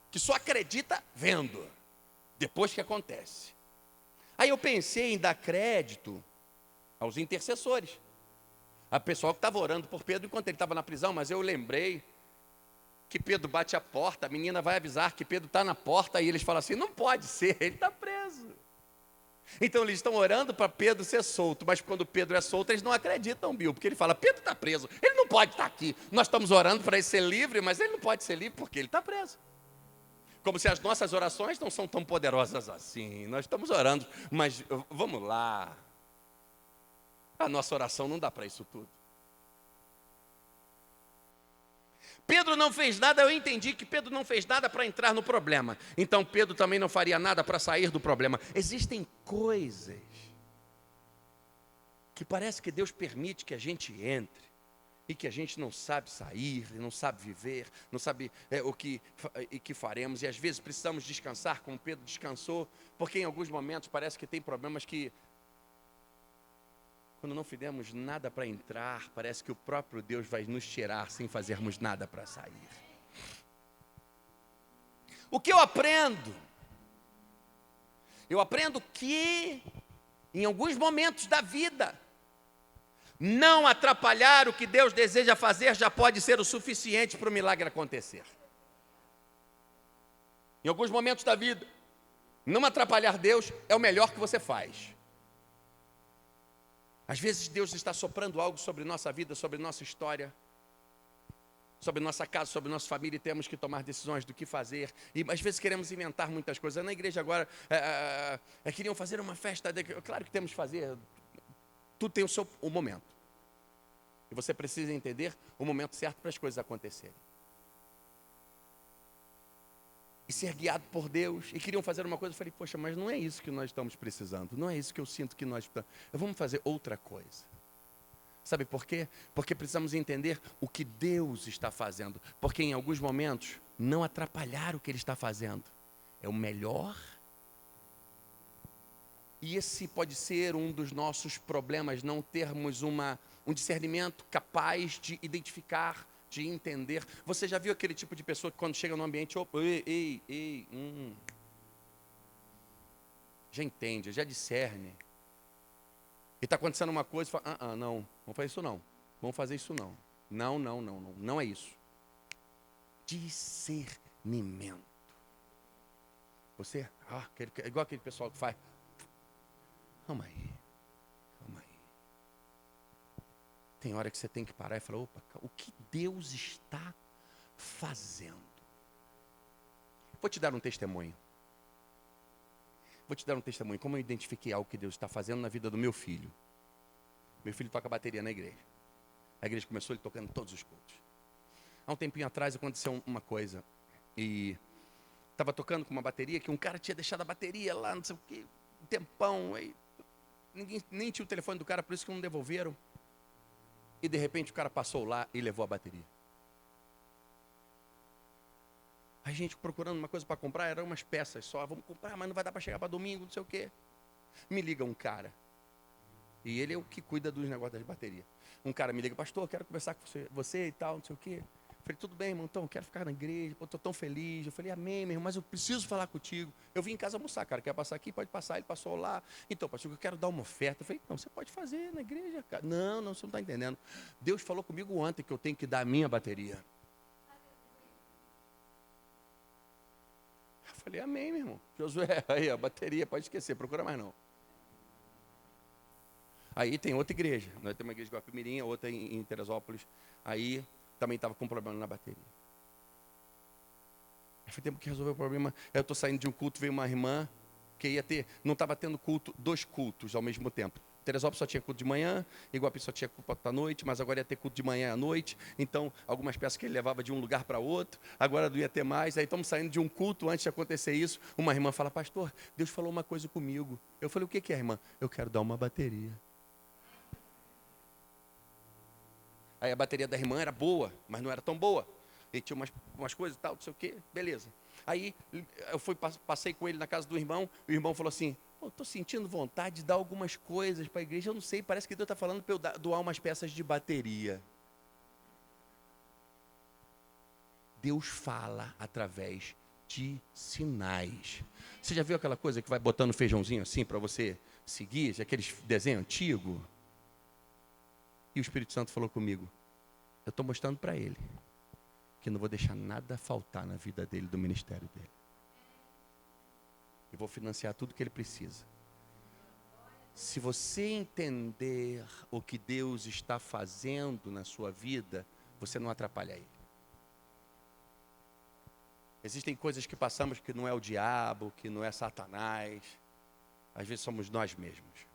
que só acredita vendo, depois que acontece. Aí eu pensei em dar crédito aos intercessores, a pessoal que estava orando por Pedro enquanto ele estava na prisão, mas eu lembrei que Pedro bate a porta, a menina vai avisar que Pedro está na porta, e eles falam assim, não pode ser, ele está preso. Então eles estão orando para Pedro ser solto, mas quando Pedro é solto, eles não acreditam, Bill, porque ele fala, Pedro está preso, ele não pode estar aqui. Nós estamos orando para ele ser livre, mas ele não pode ser livre porque ele está preso. Como se as nossas orações não são tão poderosas assim. Nós estamos orando, mas vamos lá. A nossa oração não dá para isso tudo. Pedro não fez nada, eu entendi que Pedro não fez nada para entrar no problema. Então Pedro também não faria nada para sair do problema. Existem coisas que parece que Deus permite que a gente entre e que a gente não sabe sair, não sabe viver, não sabe que faremos. E às vezes precisamos descansar, como Pedro descansou, porque em alguns momentos parece que tem problemas que, quando não fizemos nada para entrar, parece que o próprio Deus vai nos tirar sem fazermos nada para sair. O que eu aprendo? Eu aprendo que, em alguns momentos da vida, não atrapalhar o que Deus deseja fazer já pode ser o suficiente para o milagre acontecer. Em alguns momentos da vida, não atrapalhar Deus é o melhor que você faz. Às vezes Deus está soprando algo sobre nossa vida, sobre nossa história, sobre nossa casa, sobre nossa família, e temos que tomar decisões do que fazer. E às vezes queremos inventar muitas coisas. Na igreja agora, queriam fazer uma festa. Claro que temos que fazer. Tudo tem o momento. E você precisa entender o momento certo para as coisas acontecerem. E ser guiado por Deus. E queriam fazer uma coisa. Eu falei, poxa, mas não é isso que nós estamos precisando. Não é isso que eu sinto que nós estamos. Vamos fazer outra coisa. Sabe por quê? Porque precisamos entender o que Deus está fazendo. Porque em alguns momentos, não atrapalhar o que Ele está fazendo é o melhor. E esse pode ser um dos nossos problemas, não termos um discernimento capaz de identificar, de entender. Você já viu aquele tipo de pessoa que quando chega no ambiente, já entende, já discerne. E está acontecendo uma coisa e fala, não, vamos fazer isso não. Vamos fazer isso não. Não é isso. Discernimento. Você, igual aquele pessoal que faz. Calma aí. Tem hora que você tem que parar e falar, opa, o que Deus está fazendo? Vou te dar um testemunho. Como eu identifiquei algo que Deus está fazendo na vida do meu filho. Meu filho toca bateria na igreja. A igreja começou ele tocando todos os cultos. Há um tempinho atrás aconteceu uma coisa. E estava tocando com uma bateria que um cara tinha deixado a bateria lá, não sei o que, um tempão. Aí, ninguém nem tinha o telefone do cara, por isso que não devolveram. E de repente o cara passou lá e levou a bateria. A gente procurando uma coisa para comprar, eram umas peças só. Vamos comprar, mas não vai dar para chegar para domingo, não sei o quê. Me liga um cara. E ele é o que cuida dos negócios das baterias. Um cara me liga, pastor, quero conversar com você e tal, não sei o quê. Eu falei, tudo bem, irmão, então, quero ficar na igreja, estou tão feliz. Eu falei, amém, meu irmão, mas eu preciso falar contigo. Eu vim em casa almoçar, cara, quer passar aqui? Pode passar. Ele passou lá. Então, pastor, eu quero dar uma oferta. Eu falei, não, você pode fazer na igreja, cara. Não, você não está entendendo. Deus falou comigo ontem que eu tenho que dar a minha bateria. Eu falei, amém, meu irmão. Josué, aí, a bateria, pode esquecer, procura mais não. Aí tem outra igreja. Nós temos uma igreja em Guapimirim, outra em Teresópolis. Aí também estava com problema na bateria. Aí foi tempo que resolveu o problema. Eu estou saindo de um culto, veio uma irmã que não estava tendo culto, 2 cultos ao mesmo tempo. Teresópolis só tinha culto de manhã, Iguape só tinha culto à noite, mas agora ia ter culto de manhã e à noite. Então, algumas peças que ele levava de um lugar para outro, agora não ia ter mais. Aí estamos saindo de um culto, antes de acontecer isso, uma irmã fala, pastor, Deus falou uma coisa comigo. Eu falei, o que é, irmã? Eu quero dar uma bateria. Aí a bateria da irmã era boa, mas não era tão boa. E tinha umas coisas e tal, não sei o quê, beleza. Aí eu passei com ele na casa do irmão, e o irmão falou assim, estou sentindo vontade de dar algumas coisas para a igreja, eu não sei, parece que Deus está falando para eu doar umas peças de bateria. Deus fala através de sinais. Você já viu aquela coisa que vai botando feijãozinho assim para você seguir, aqueles desenho antigo? E o Espírito Santo falou comigo, eu estou mostrando para ele que não vou deixar nada faltar na vida dele, do ministério dele. E vou financiar tudo que ele precisa. Se você entender o que Deus está fazendo na sua vida, você não atrapalha ele. Existem coisas que passamos que não é o diabo, que não é Satanás. Às vezes somos nós mesmos,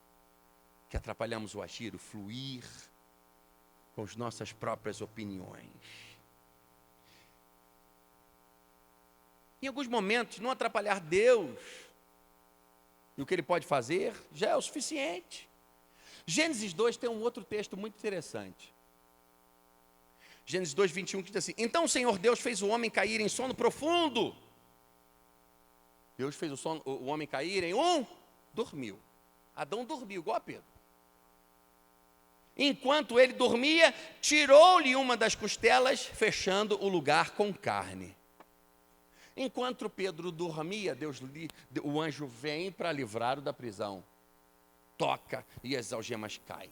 que atrapalhamos o agir, o fluir, com as nossas próprias opiniões. Em alguns momentos, não atrapalhar Deus e o que Ele pode fazer já é o suficiente. Gênesis 2 tem um outro texto muito interessante. Gênesis 2, 21, que diz assim: então o Senhor Deus fez o homem cair em sono profundo. Deus fez o homem cair em dormiu. Adão dormiu, igual a Pedro. Enquanto ele dormia, tirou-lhe uma das costelas, fechando o lugar com carne. Enquanto Pedro dormia, o anjo vem para livrá-lo da prisão. Toca e as algemas caem.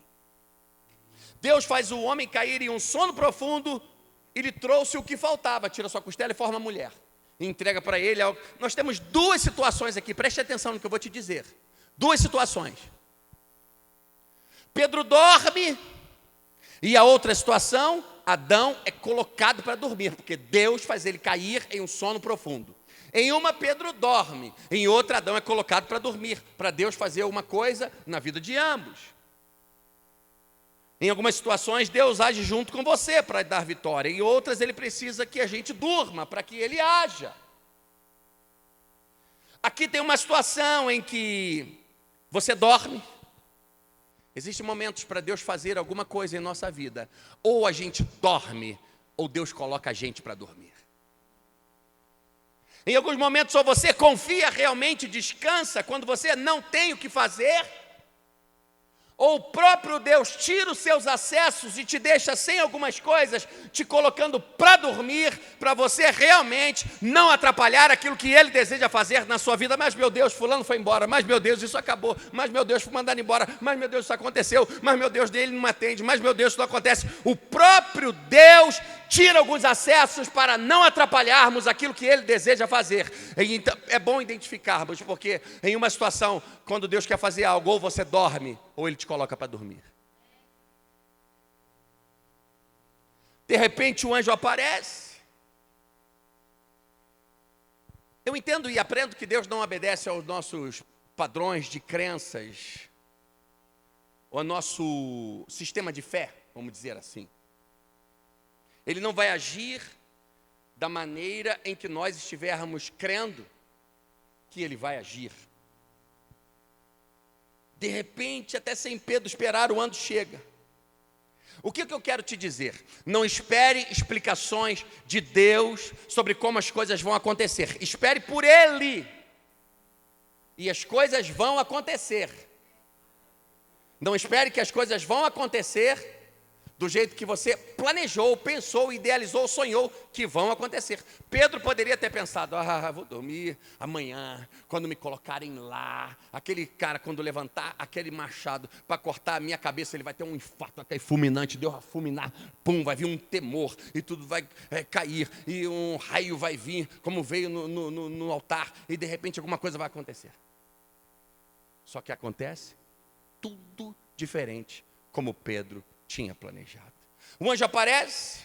Deus faz o homem cair em um sono profundo e lhe trouxe o que faltava. Tira sua costela e forma mulher. E entrega para ele. Nós temos duas situações aqui, preste atenção no que eu vou te dizer. Duas situações. Pedro dorme, e a outra situação, Adão é colocado para dormir, porque Deus faz ele cair em um sono profundo. Em uma, Pedro dorme, em outra, Adão é colocado para dormir, para Deus fazer uma coisa na vida de ambos. Em algumas situações, Deus age junto com você para dar vitória, em outras, Ele precisa que a gente durma para que Ele haja. Aqui tem uma situação em que você dorme. Existem momentos para Deus fazer alguma coisa em nossa vida. Ou a gente dorme, ou Deus coloca a gente para dormir. Em alguns momentos, ou você confia realmente, descansa, quando você não tem o que fazer, ou o próprio Deus tira os seus acessos e te deixa sem algumas coisas, te colocando para dormir, para você realmente não atrapalhar aquilo que Ele deseja fazer na sua vida. Mas meu Deus, fulano foi embora, mas meu Deus, isso acabou, mas meu Deus, fui mandado embora, mas meu Deus, isso aconteceu, mas meu Deus, Ele não me atende, mas meu Deus, isso não acontece. O próprio Deus tira alguns acessos para não atrapalharmos aquilo que Ele deseja fazer. Então, é bom identificarmos, porque em uma situação, quando Deus quer fazer algo, ou você dorme, ou Ele te coloca para dormir. De repente o anjo aparece. Eu entendo e aprendo que Deus não obedece aos nossos padrões de crenças, ou ao nosso sistema de fé, vamos dizer assim. Ele não vai agir da maneira em que nós estivermos crendo que Ele vai agir. De repente, até sem Pedro esperar, o anjo chega. O que eu quero te dizer? Não espere explicações de Deus sobre como as coisas vão acontecer. Espere por Ele. E as coisas vão acontecer. Não espere que as coisas vão acontecer do jeito que você planejou, pensou, idealizou, sonhou que vão acontecer. Pedro poderia ter pensado: vou dormir amanhã, quando me colocarem lá, aquele cara quando levantar aquele machado para cortar a minha cabeça, ele vai ter um infarto, vai cair fulminante, Deus vai fulminar, pum, vai vir um temor, e tudo vai cair, e um raio vai vir, como veio no altar, e de repente alguma coisa vai acontecer. Só que acontece tudo diferente, como Pedro tinha planejado. O anjo aparece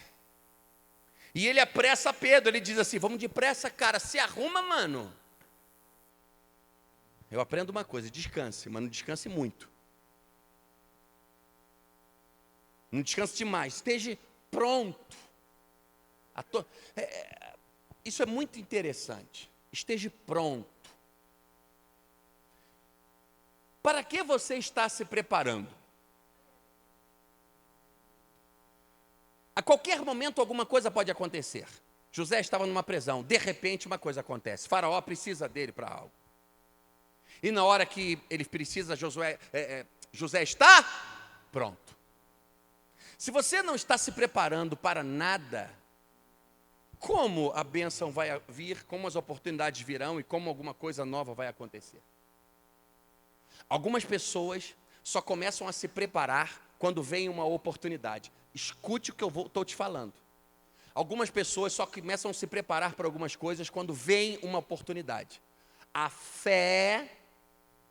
e ele apressa Pedro. Ele diz assim: vamos depressa, cara, se arruma, mano. Eu aprendo uma coisa: descanse, mas não descanse muito. Não descanse demais, esteja pronto. Isso é muito interessante. Esteja pronto. Para que você está se preparando? A qualquer momento alguma coisa pode acontecer. José estava numa prisão, de repente uma coisa acontece. Faraó precisa dele para algo. E na hora que ele precisa, José está pronto. Se você não está se preparando para nada, como a bênção vai vir, como as oportunidades virão e como alguma coisa nova vai acontecer? Algumas pessoas só começam a se preparar quando vem uma oportunidade. Escute o que eu estou te falando. Algumas pessoas só começam a se preparar para algumas coisas quando vem uma oportunidade. A fé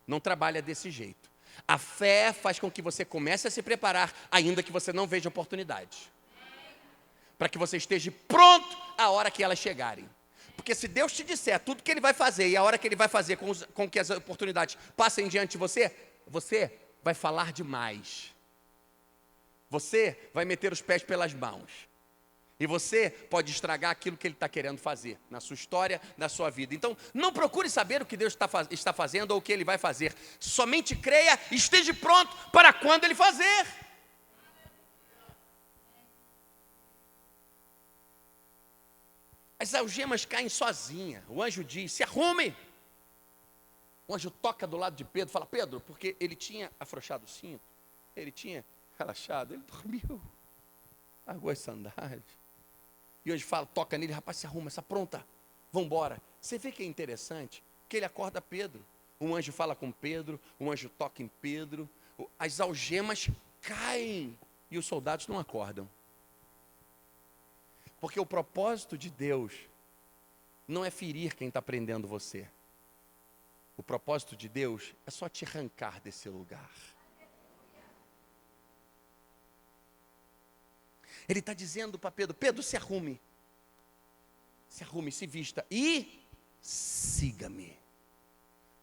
não trabalha desse jeito. A fé faz com que você comece a se preparar, ainda que você não veja oportunidade. Para que você esteja pronto a hora que elas chegarem. Porque se Deus te disser tudo que Ele vai fazer, e a hora que Ele vai fazer com que as oportunidades passem diante de você, você vai falar demais. Você vai meter os pés pelas mãos. E você pode estragar aquilo que Ele está querendo fazer na sua história, na sua vida. Então, não procure saber o que Deus está fazendo ou o que Ele vai fazer. Somente creia e esteja pronto para quando Ele fazer. As algemas caem sozinha. O anjo diz, se arrume. O anjo toca do lado de Pedro, fala, Pedro, porque ele tinha afrouxado o cinto, ele tinha relaxado, ele dormiu, largou as sandálias. E hoje fala, toca nele, rapaz, se arruma, está pronta, vamos embora. Você vê que é interessante, que ele acorda Pedro. Um anjo fala com Pedro, um anjo toca em Pedro, as algemas caem e os soldados não acordam. Porque o propósito de Deus não é ferir quem está prendendo você. O propósito de Deus é só te arrancar desse lugar. Ele está dizendo para Pedro, Pedro, se arrume, se vista e siga-me.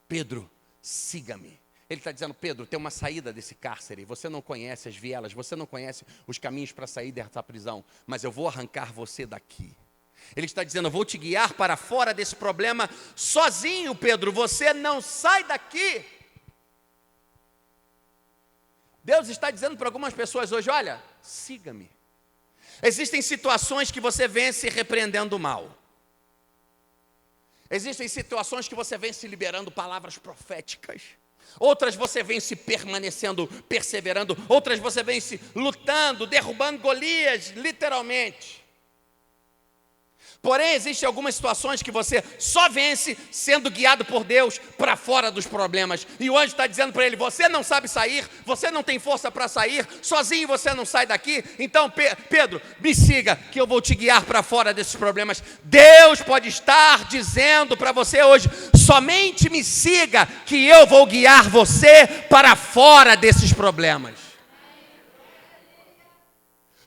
Pedro, siga-me. Ele está dizendo, Pedro, tem uma saída desse cárcere, você não conhece as vielas, você não conhece os caminhos para sair dessa prisão, mas eu vou arrancar você daqui. Ele está dizendo, eu vou te guiar para fora desse problema sozinho, Pedro, você não sai daqui. Deus está dizendo para algumas pessoas hoje, olha, siga-me. Existem situações que você vence repreendendo o mal. Existem situações que você vence liberando palavras proféticas. Outras você vence permanecendo, perseverando. Outras você vence lutando, derrubando Golias, literalmente. Porém, existem algumas situações que você só vence sendo guiado por Deus para fora dos problemas. E o anjo está dizendo para ele, você não sabe sair, você não tem força para sair, sozinho você não sai daqui. Então, Pedro, me siga, que eu vou te guiar para fora desses problemas. Deus pode estar dizendo para você hoje, somente me siga, que eu vou guiar você para fora desses problemas.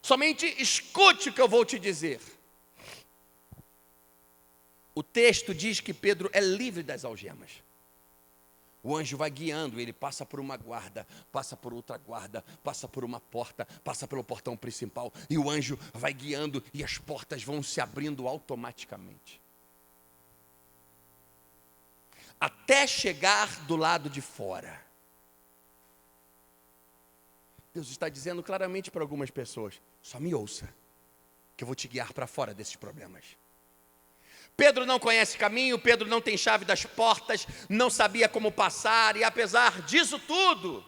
Somente escute o que eu vou te dizer. O texto diz que Pedro é livre das algemas. O anjo vai guiando, ele passa por uma guarda, passa por outra guarda, passa por uma porta, passa pelo portão principal, e o anjo vai guiando e as portas vão se abrindo automaticamente. Até chegar do lado de fora. Deus está dizendo claramente para algumas pessoas, só me ouça, que eu vou te guiar para fora desses problemas. Pedro não conhece caminho, Pedro não tem chave das portas, não sabia como passar, e apesar disso tudo,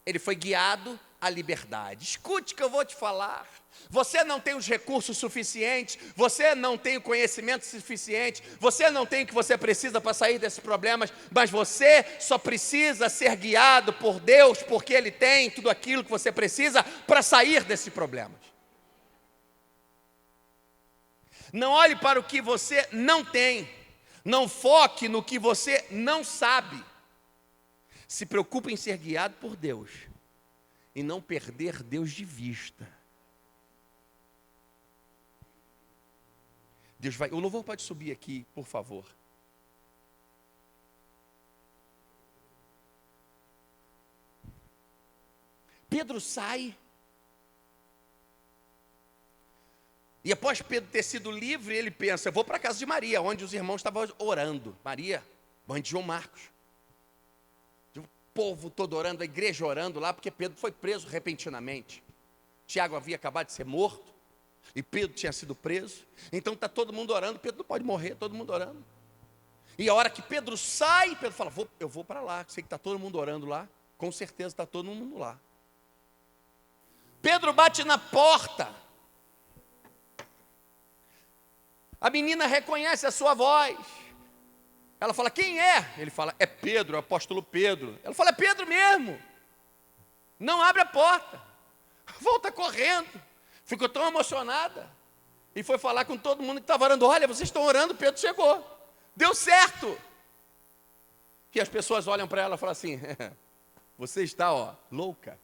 ele foi guiado à liberdade. Escute o que eu vou te falar. Você não tem os recursos suficientes, você não tem o conhecimento suficiente, você não tem o que você precisa para sair desses problemas, mas você só precisa ser guiado por Deus, porque Ele tem tudo aquilo que você precisa para sair desses problemas. Não olhe para o que você não tem. Não foque no que você não sabe. Se preocupe em ser guiado por Deus e não perder Deus de vista. Deus vai. O louvor pode subir aqui, por favor. Pedro sai. E após Pedro ter sido livre, ele pensa, eu vou para a casa de Maria, onde os irmãos estavam orando. Maria, mãe de João Marcos. O povo todo orando, a igreja orando lá, porque Pedro foi preso repentinamente. Tiago havia acabado de ser morto, e Pedro tinha sido preso. Então está todo mundo orando, Pedro não pode morrer, todo mundo orando. E a hora que Pedro sai, Pedro fala, eu vou para lá, sei que está todo mundo orando lá, com certeza está todo mundo lá. Pedro bate na porta. A menina reconhece a sua voz. Ela fala, quem é? Ele fala, é Pedro, é o apóstolo Pedro. Ela fala, é Pedro mesmo. Não abre a porta. Volta correndo. Ficou tão emocionada. E foi falar com todo mundo que estava orando. Olha, vocês estão orando, Pedro chegou. Deu certo. E as pessoas olham para ela e falam assim, você está, louca.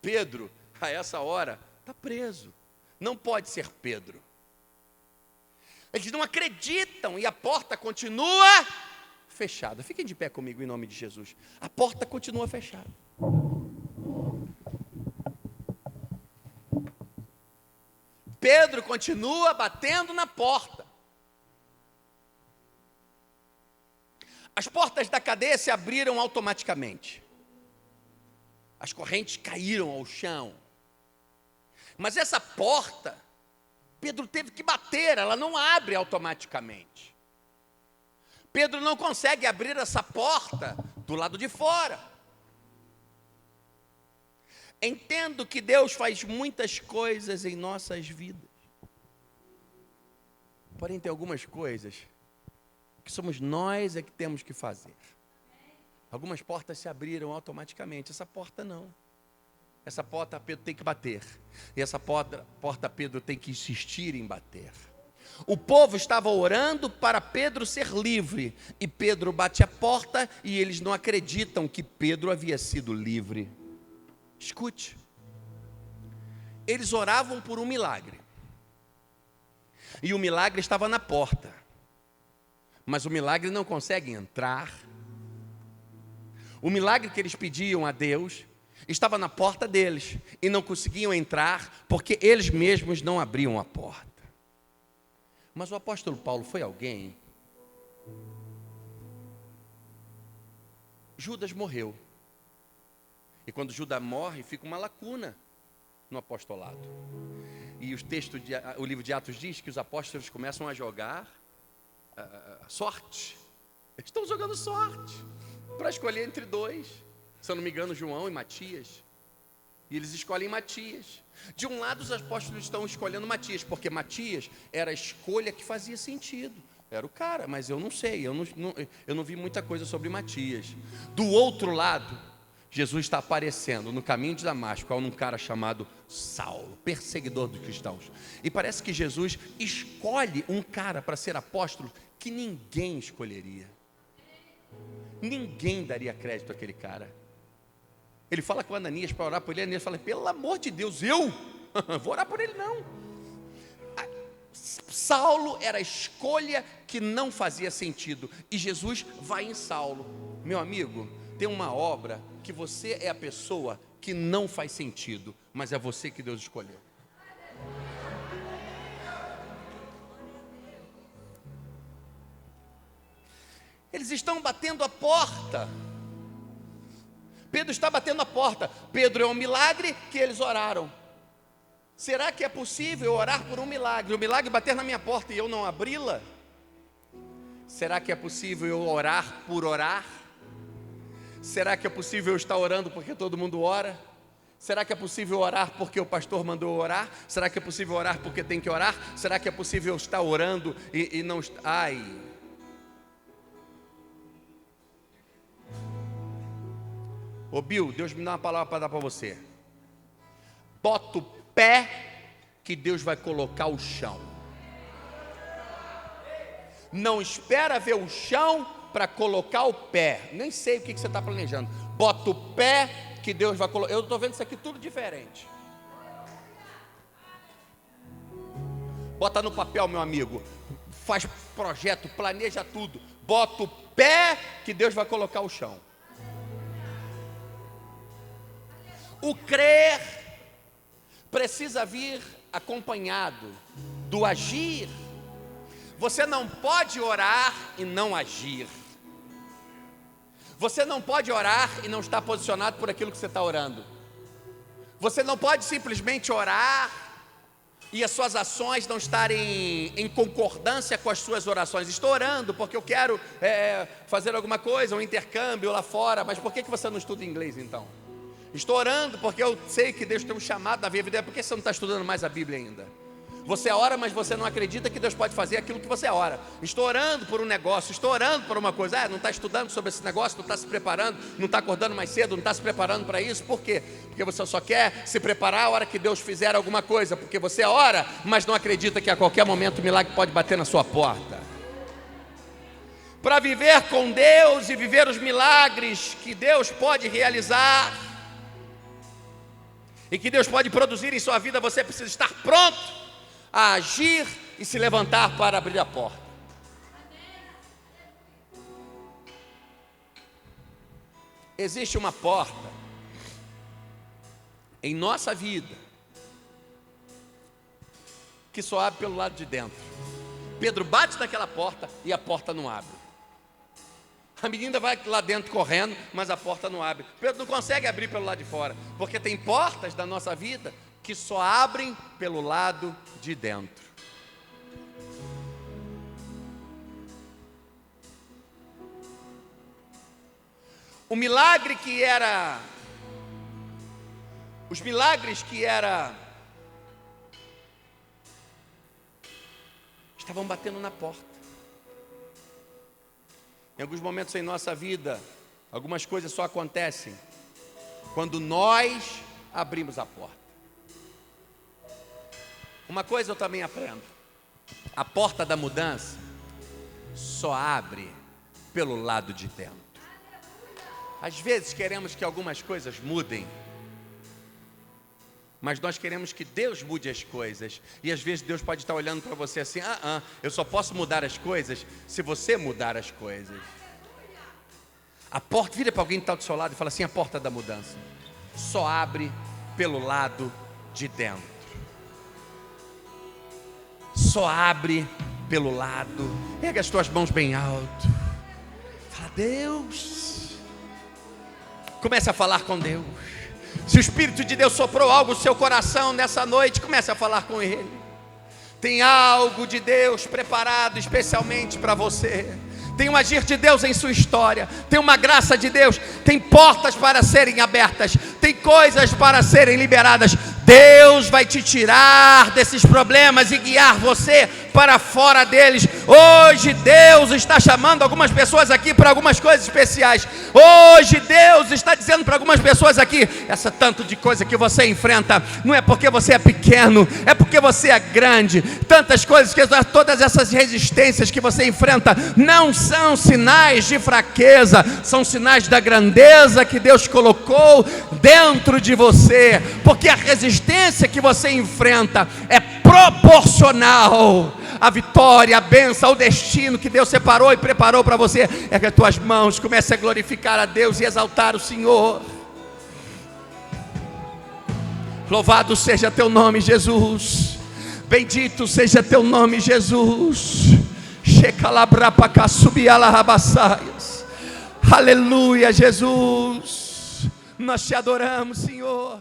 Pedro, a essa hora, está preso. Não pode ser Pedro. Eles não acreditam e a porta continua fechada. Fiquem de pé comigo em nome de Jesus. A porta continua fechada. Pedro continua batendo na porta. As portas da cadeia se abriram automaticamente. As correntes caíram ao chão. Mas essa porta, Pedro teve que bater, ela não abre automaticamente. Pedro não consegue abrir essa porta do lado de fora. Entendo que Deus faz muitas coisas em nossas vidas. Porém, tem algumas coisas que somos nós que temos que fazer. Algumas portas se abriram automaticamente, essa porta não. Essa porta Pedro tem que bater. E essa porta Pedro tem que insistir em bater. O povo estava orando para Pedro ser livre. E Pedro bate a porta e eles não acreditam que Pedro havia sido livre. Escute. Eles oravam por um milagre. E o milagre estava na porta. Mas o milagre não consegue entrar. O milagre que eles pediam a Deus estava na porta deles e não conseguiam entrar porque eles mesmos não abriam a porta. Mas o apóstolo Paulo foi alguém. Judas morreu. E quando Judas morre, fica uma lacuna no apostolado. E o livro de Atos diz que os apóstolos começam a jogar sorte. Eles estão jogando sorte para escolher entre dois. Se eu não me engano, João e Matias. E eles escolhem Matias. De um lado, os apóstolos estão escolhendo Matias, porque Matias era a escolha que fazia sentido. Era o cara, mas eu não sei, eu não vi muita coisa sobre Matias. Do outro lado, Jesus está aparecendo no caminho de Damasco a um cara chamado Saulo, perseguidor dos cristãos. E parece que Jesus escolhe um cara para ser apóstolo que ninguém escolheria. Ninguém daria crédito àquele cara. Ele fala com Ananias para orar por ele. Ananias fala: pelo amor de Deus, eu vou orar por ele não. Saulo era a escolha que não fazia sentido. E Jesus vai em Saulo. Meu amigo, tem uma obra que você é a pessoa que não faz sentido, mas é você que Deus escolheu. Eles estão batendo a porta. Pedro está batendo a porta. Pedro é um milagre que eles oraram. Será que é possível orar por um milagre? O milagre bater na minha porta e eu não abri-la? Será que é possível eu orar por orar? Será que é possível eu estar orando porque todo mundo ora? Será que é possível orar porque o pastor mandou orar? Será que é possível orar porque tem que orar? Será que é possível eu estar orando e não... Ai... Ô Bill, Deus me dá uma palavra para dar para você. Bota o pé que Deus vai colocar o chão. Não espera ver o chão para colocar o pé. Nem sei o que você está planejando. Bota o pé que Deus vai colocar. Eu estou vendo isso aqui tudo diferente. Bota no papel, meu amigo. Faz projeto, planeja tudo. Bota o pé que Deus vai colocar o chão. O crer precisa vir acompanhado do agir. Você não pode orar e não agir. Você não pode orar e não estar posicionado por aquilo que você está orando. Você não pode simplesmente orar e as suas ações não estarem em concordância com as suas orações. Estou orando porque eu quero fazer alguma coisa, um intercâmbio lá fora. Mas por que você não estuda inglês então? Estou orando porque eu sei que Deus tem um chamado na minha vida. Por que você não está estudando mais a Bíblia ainda? Você ora, mas você não acredita que Deus pode fazer aquilo que você ora. Estou orando por um negócio, estou orando por uma coisa. Não está estudando sobre esse negócio, não está se preparando, não está acordando mais cedo, não está se preparando para isso. Por quê? Porque você só quer se preparar a hora que Deus fizer alguma coisa. Porque você ora, mas não acredita que a qualquer momento o milagre pode bater na sua porta. Para viver com Deus e viver os milagres que Deus pode realizar e que Deus pode produzir em sua vida, você precisa estar pronto a agir e se levantar para abrir a porta. Existe uma porta em nossa vida que só abre pelo lado de dentro. Pedro bate naquela porta e a porta não abre. A menina vai lá dentro correndo, mas a porta não abre. Pedro não consegue abrir pelo lado de fora, porque tem portas da nossa vida que só abrem pelo lado de dentro. O milagre que era, os milagres que era, estavam batendo na porta. Em alguns momentos em nossa vida, algumas coisas só acontecem quando nós abrimos a porta. Uma coisa eu também aprendo: a porta da mudança só abre pelo lado de dentro. Às vezes queremos que algumas coisas mudem, mas nós queremos que Deus mude as coisas. E às vezes Deus pode estar olhando para você assim: eu só posso mudar as coisas se você mudar as coisas. A porta, vira para alguém que está do seu lado e fala assim: a porta da mudança só abre pelo lado de dentro. Só abre pelo lado. Pega as tuas mãos bem alto. Fala: Deus. Comece a falar com Deus. Se o Espírito de Deus soprou algo no seu coração nessa noite, comece a falar com Ele. Tem algo de Deus preparado especialmente para você. Tem um agir de Deus em sua história. Tem uma graça de Deus. Tem portas para serem abertas. Tem coisas para serem liberadas. Deus vai te tirar desses problemas e guiar você para fora deles. Hoje Deus está chamando algumas pessoas aqui para algumas coisas especiais. Hoje Deus está dizendo para algumas pessoas aqui: essa tanto de coisa que você enfrenta, não é porque você é pequeno, é porque você é grande. Tantas coisas, todas essas resistências que você enfrenta, não são sinais de fraqueza, são sinais da grandeza que Deus colocou dentro de você. Porque a resistência que você enfrenta é proporcional à vitória, à bênção, ao destino que Deus separou e preparou para você. É que as tuas mãos comecem a glorificar a Deus e exaltar o Senhor. Louvado seja teu nome, Jesus. Bendito seja teu nome, Jesus. Aleluia, Jesus. Nós te adoramos, Senhor.